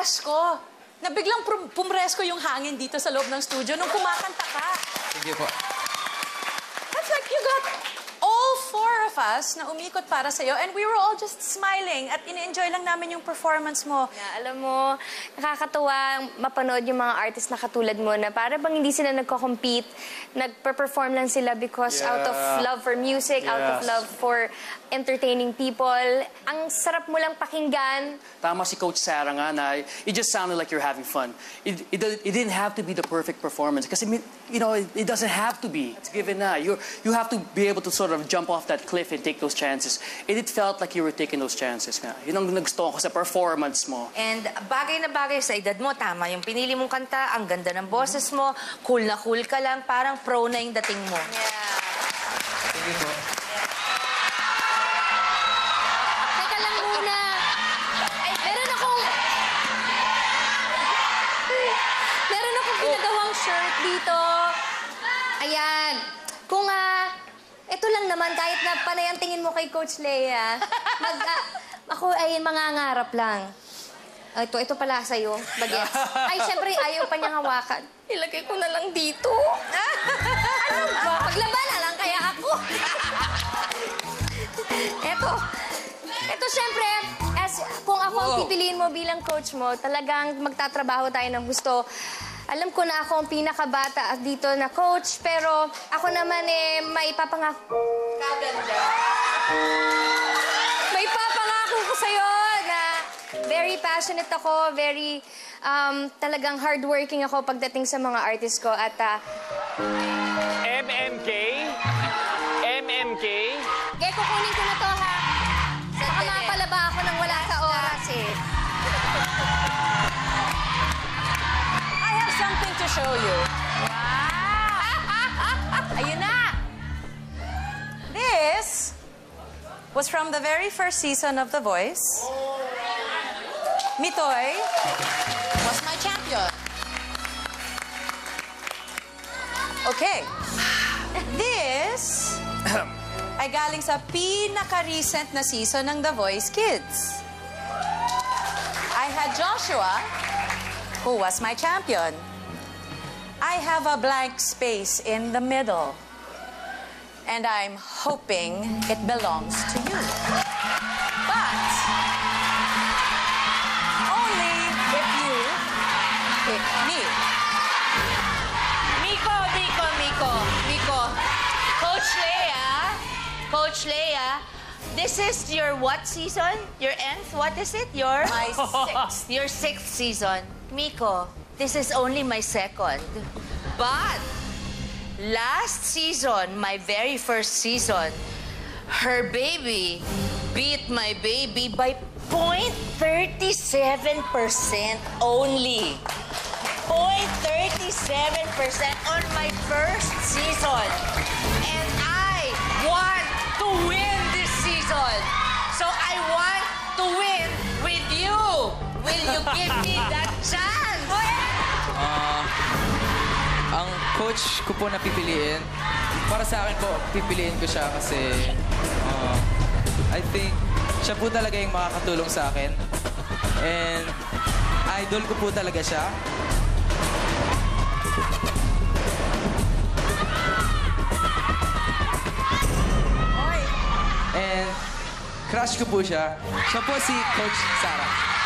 presko. Na biglang pumresko yung hangin dito sa loob ng studio nung kumakanta ka. Thank you po. That's like you got all four of us na umikot para sa'yo and we were all just smiling at in-enjoy lang namin yung performance mo. Yeah, alam mo, nakakatuwa mapanood yung mga artist na katulad mo na para bang hindi sila nagko-compete, nagpe-perform lang sila because out of love for music, out of love for entertaining people. Ang sarap mo lang pakinggan. Tama si Coach Sarah nga na it just sounded like you're having fun. It didn't have to be the perfect performance kasi, you know, it doesn't have to be. It's given na. You have to be able to sort of jump off that cliff and take those chances. And it felt like you were taking those chances nga. Yun ang nagustuhan ko sa performance mo. And bagay na bagay sa edad mo, tama yung pinili mong kanta, ang ganda ng boses mo, cool na cool ka lang, parang pro na yung dating mo. Yeah. Thank you po. Teka lang muna. Meron akong pinagawang shirt dito. Ayan. Kung ito lang naman, kahit na panay ang tingin mo kay Coach Lea, ako ay mangangarap lang. Ito pala sa'yo, bagets. Ay, syempre, ayaw pa niyang hawakan. Ilagay ko na lang dito. Ano ba? Paglaba na lang kaya ako. Ito, syempre, kung ako ang pipiliin mo bilang coach mo, talagang magtatrabaho tayo ng gusto. Alam ko na ako ang pinakabata dito na coach, pero ako naman may papangako. Kaganda. May papangako ko sa'yo na very passionate ako, very talagang hardworking ako pagdating sa mga artist ko at MMK? MMK? Okay, kukunin ko na to, ha? Baka mapalaba ako nang wala sa oras, eh. I have something to show you. Wow! Ayun na! This was from the very first season of The Voice. Mitoy was my champion. Okay. This ay galing sa pinaka-recent na season ng The Voice Kids. I had Joshua, who was my champion. I have a blank space in the middle. And I'm hoping it belongs to you. But only if you pick me. Miko. Coach Lea, this is your what season? Your nth? What is it? My sixth. Your sixth season. Miko, this is only my second. But last season, my very first season, her baby beat my baby by 0.37% only. 0.37% on my first season. And I want to win this season. So I want to win with you. Will you give me that chance? Ang coach ko po na pipiliin, para sa akin po, pipiliin ko siya kasi I think siya po talaga yung makakatulong sa akin. And idol ko po talaga siya. And crush ko po siya. Siya po si Coach Sarah.